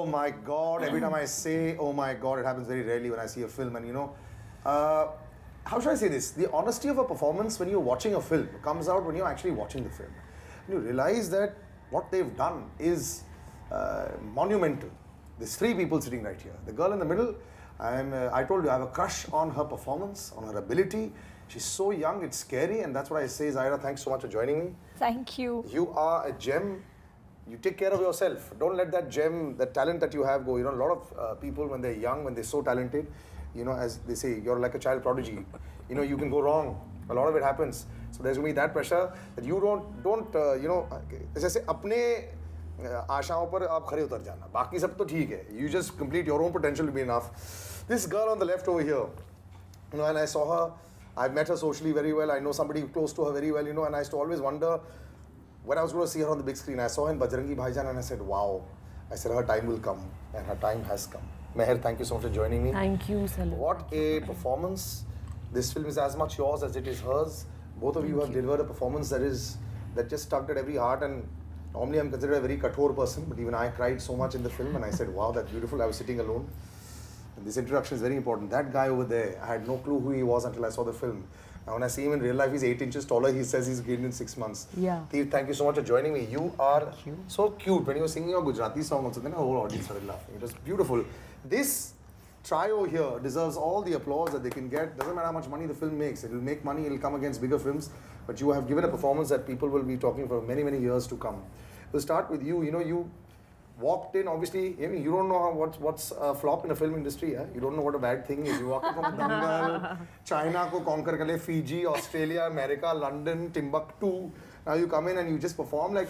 Oh my God! Every time I say, "Oh my God," it happens very rarely when I see a film. And how should I say this? The honesty of a performance when you're watching a film comes out when you're actually watching the film. You realize that what they've done is monumental. There's three people sitting right here. The girl in the middle, I told you, I have a crush on her performance, on her ability. She's so young, it's scary, and that's what I say. Zaira, thanks so much for joining me. Thank you. You are a gem. You take care of yourself. Don't let that gem, that talent that you have go. A lot of people when they're young, when they're so talented, as they say, you're like a child prodigy. You can go wrong. A lot of it happens. So there's going to be that pressure that you don't जैसे अपने आशाओं पर आप खरे उतर जाना. बाकी सब तो ठीक है. You just complete your own potential to be enough. This girl on the left over here, and I saw her. I've met her socially very well. I know somebody close to her very well, and I used to always wonder when I was going to see her on the big screen. I saw her in Bajrangi Bhaijaan and I said, wow. I said, her time will come, and her time has come. Meher, thank you so much for joining me. Thank you, Salim. What a performance. This film is as much yours as it is hers. Both of you have delivered a performance that just tugged at every heart, and normally I'm considered a very kathor person, but even I cried so much in the film and I said, wow, that's beautiful. I was sitting alone. And this introduction is very important. That guy over there, I had no clue who he was until I saw the film. Now when I see him in real life, he's 8 inches taller. He says he's gained in 6 months. Yeah. Steve, thank you so much for joining me. You are so cute. When you were singing your Gujarati song also, then the whole audience started laughing. It was beautiful. This trio here deserves all the applause that they can get. Doesn't matter how much money the film makes. It will make money. It will come against bigger films. But you have given a performance that people will be talking for many, many years to come. We'll start with you. You walked in, obviously, you don't know what's a flop in the film industry. You don't know what a bad thing is. You walked in from Dangal, China ko conquer kar le, Fiji, Australia, America, London, Timbuktu. Now you come in and you just perform like,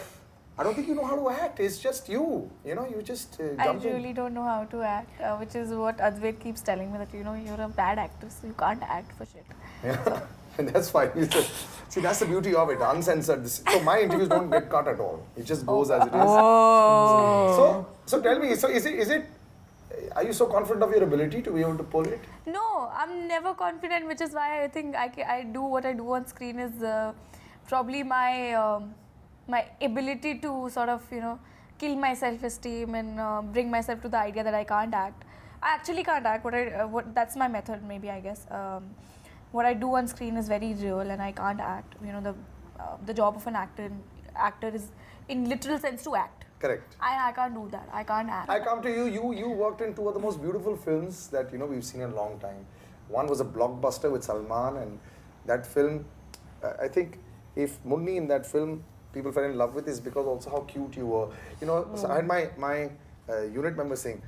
I don't think you know how to act. It's just you. You just jump in. I really don't know how to act, which is what Advait keeps telling me, that you're a bad actress, you can't act for shit. Yeah, and that's fine. See, that's the beauty of it, uncensored. So my interviews don't get cut at all. It just goes as it is. Oh. So tell me, so is it, are you so confident of your ability to be able to pull it? No, I'm never confident, which is why I think I do what I do on screen is probably my ability to sort of, kill my self-esteem and bring myself to the idea that I can't act. I actually can't act. That's my method, maybe, I guess. What I do on screen is very real, and I can't act. The job of an actor is, in literal sense, to act. Correct. I can't do that. I can't act. I come to you. You worked in two of the most beautiful films that we've seen in a long time. One was a blockbuster with Salman, and that film, I think, if Munni in that film people fell in love with, is because also how cute you were. So I had my unit member saying,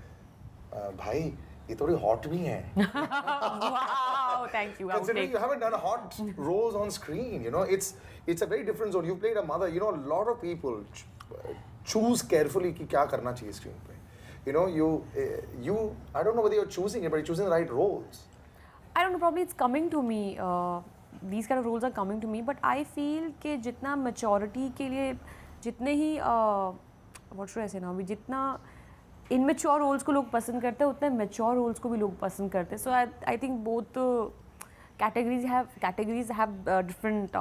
"Bhai, ये थोड़ी hot भी है." Wow, thank you. Considering you haven't done hot roles on screen, it's a very different zone. You played a mother. A lot of people choose carefully कि क्या करना चाहिए screen पे. I don't know whether you're choosing it, but you're choosing the right roles. I don't know, probably it's coming to me. These kind of roles are coming to me, but I feel कि जितना maturity के लिए जितने ही what should I say now, जितना immature roles को लोग पसंद करते हैं, उतने mature roles को भी लोग पसंद करते हैं. So I think both categories have different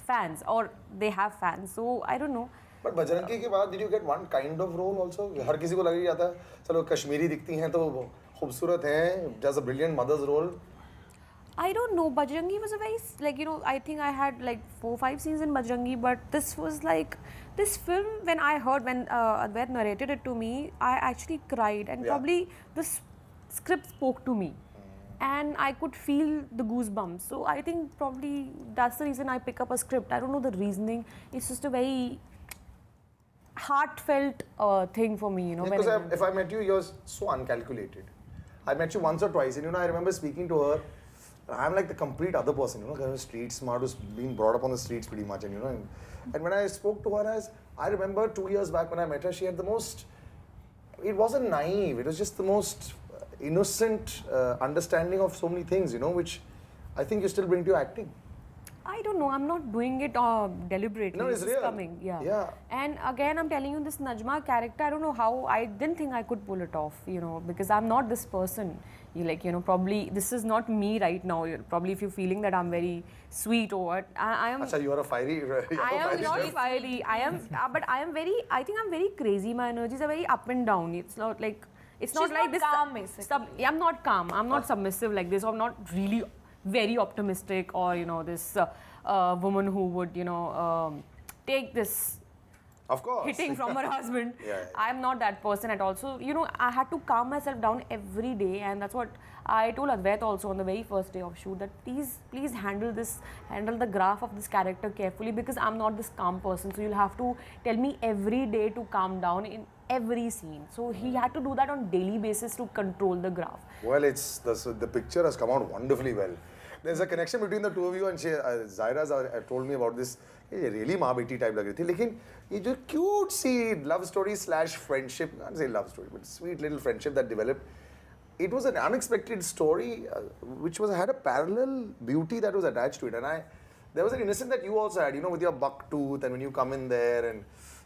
fans, or they have fans. So I don't know. But Bajrangi के बाद did you get one kind of role also? हर किसी को लग ही जाता है, चलो कश्मीरी दिखती हैं तो खूबसूरत हैं, does a brilliant mother's role. I don't know. Bajrangi was a very, I think I had 4-5 scenes in Bajrangi, but this was this film, when Advait narrated it to me, I actually cried, and probably the script spoke to me. And I could feel the goosebumps. So I think probably that's the reason I pick up a script. I don't know the reasoning. It's just a very heartfelt thing for me, Because if I met you, you're so uncalculated. I met you once or twice, and I remember speaking to her. I'm like the complete other person, kind of street smart, who's been brought up on the streets pretty much, and when I spoke to her, I remember 2 years back when I met her, she had the most, it wasn't naive, it was just the most innocent understanding of so many things, which I think you still bring to your acting. I don't know. I'm not doing it deliberately. No, it's This is real. coming. Yeah. Yeah. And again, I'm telling you, this Najma character, I don't know how. I didn't think I could pull it off. Because I'm not this person. Probably this is not me right now. Probably if you're feeling that I'm very sweet or what, I am. Acha, you are a fiery. I am not fiery. I am, but I am very. I think I'm very crazy. My energies are very up and down. It's not like. It's not She's like not this. calm, basically. I'm not calm. I'm not submissive like this. I'm not really very optimistic or this woman who would take this Of course. hitting from her husband. Yeah. I'm not that person at all. So I had to calm myself down every day, and that's what I told Advait also on the very first day of shoot, that please handle the graph of this character carefully, because I'm not this calm person. So you'll have to tell me every day to calm down in every scene. So he had to do that on daily basis to control the graph. Well, the picture has come out wonderfly well. There's a connection between the two of you, and Zaira told me about this. ये really माँ बेटी type लग रही थी, लेकिन ये जो cute C love story / friendship, I can't say love story, but sweet little friendship that developed. It was an unexpected story, which had a parallel beauty that was attached to it, and there was an innocence that you also had, with your buck tooth, and when you come in there, and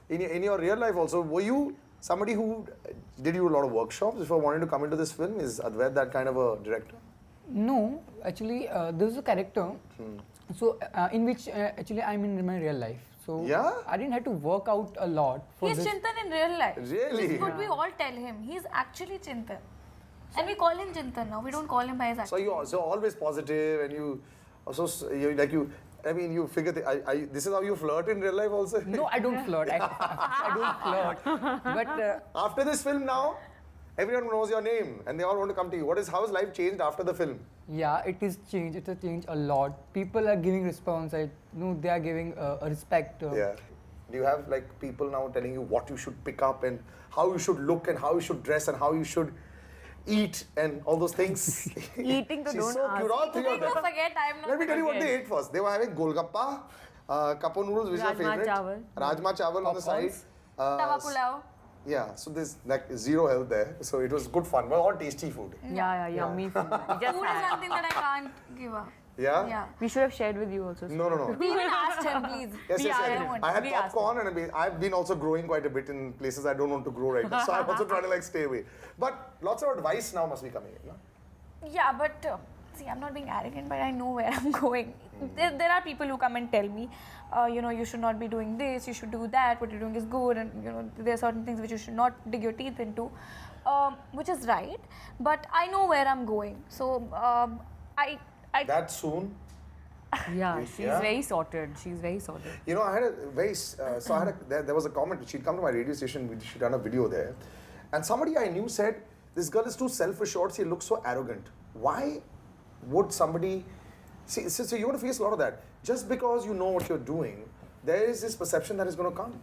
in your real life also, were you somebody who did you a lot of workshops before wanting to come into this film? Is Advait that kind of a director? No, actually, this is a character. So, in which actually I'm in my real life. So, Yeah? I didn't have to work out a lot for He's this. Chintan in real life. Really? This could we all tell him. He's actually Chintan. And we call him Chintan now. We don't call him by his So actual you also always positive, and you also you figure this is how you flirt in real life also. No, I don't flirt. I don't flirt. But After this film now, everyone knows your name and they all want to come to you. How has life changed after the film? yeah, it is changed. It has changed a lot. People are giving response. I know they are giving a respect. Yeah. Do you have people now telling you what you should pick up and how you should look and how you should dress and how you should eat and all those things? Eating to She's don't so ask. cute. All three of Don't them. forget, I'm not. Let me tell you what forget. they ate first. They were having golgappa, kapo noodles, which is your Rajma favorite. chawal. Rajma chawal on the side. Popcorns. Tawa pulao. Yeah, so there's zero health there. So it was good fun. Well, all tasty food. Yeah, yummy food. We just Food is had. something that I can't give up. Yeah? Yeah. We should have shared with you also. No. We even asked him, please. Yes, We yes, are- yes. I had we asked popcorn and I've been also growing quite a bit in places I don't want to grow right now. So I'm also trying to stay away. But lots of advice now must be coming in, no? Yeah, but see, I'm not being arrogant, but I know where I'm going. There are people who come and tell me, you should not be doing this, you should do that, what you're doing is good, and there are certain things which you should not dig your teeth into, which is right. But I know where I'm going, so I That soon? Yeah, she's Yeah? very sorted. She's very sorted. I had a very, there was a comment, she'd come to my radio station, she'd done a video there. And somebody I knew said, this girl is too self-assured, she looks so arrogant. Why would somebody, see, so you're going to face a lot of that. Just because you know what you're doing, there is this perception that is going to come.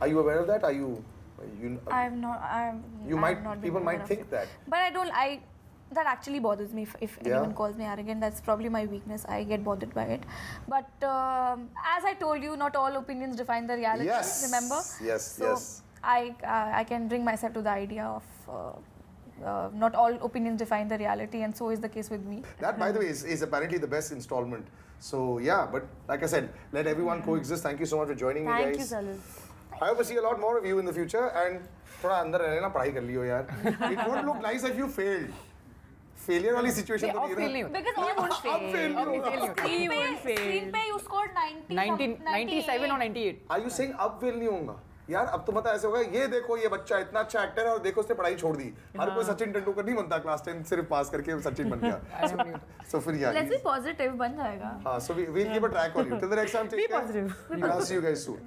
Are you aware of that? I'm not. You I'm might, not people being might aware of think it. that. But I don't. That actually bothers me. If Yeah. anyone calls me arrogant, that's probably my weakness. I get bothered by it. But as I told you, not all opinions define the reality. Yes. Remember? Yes, So yes. I can bring myself to the idea of not all opinions define the reality, and so is the case with me. That, by the way, is apparently the best installment. So, yeah, but like I said, let everyone coexist. Thank you so much for joining me, Thank guys. you, Salil. I hope to see a lot more of you in the future. And थोड़ा अंदर रहने ना पढ़ाई कर लियो यार. It won't look nice if you failed. Failure वाली situation तो नहीं है ना. Because You won't अब fail. fail नहीं होगा. He won't screen fail. पे you scored 97 or 98. Are you saying अब fail नहीं होगा? यार अब तो पता ऐसे होगा ये देखो ये बच्चा इतना अच्छा एक्टर है और देखो उसने पढ़ाई छोड़ दी. हर कोई सचिन तेंदुलकर नहीं बनता क्लास 10 सिर्फ पास करके सचिन बन गया. So फिर यार. Let's be positive, बन जाएगा. So we'll keep a track on you. Till the next time, take Be care. positive. And I'll see you guys soon.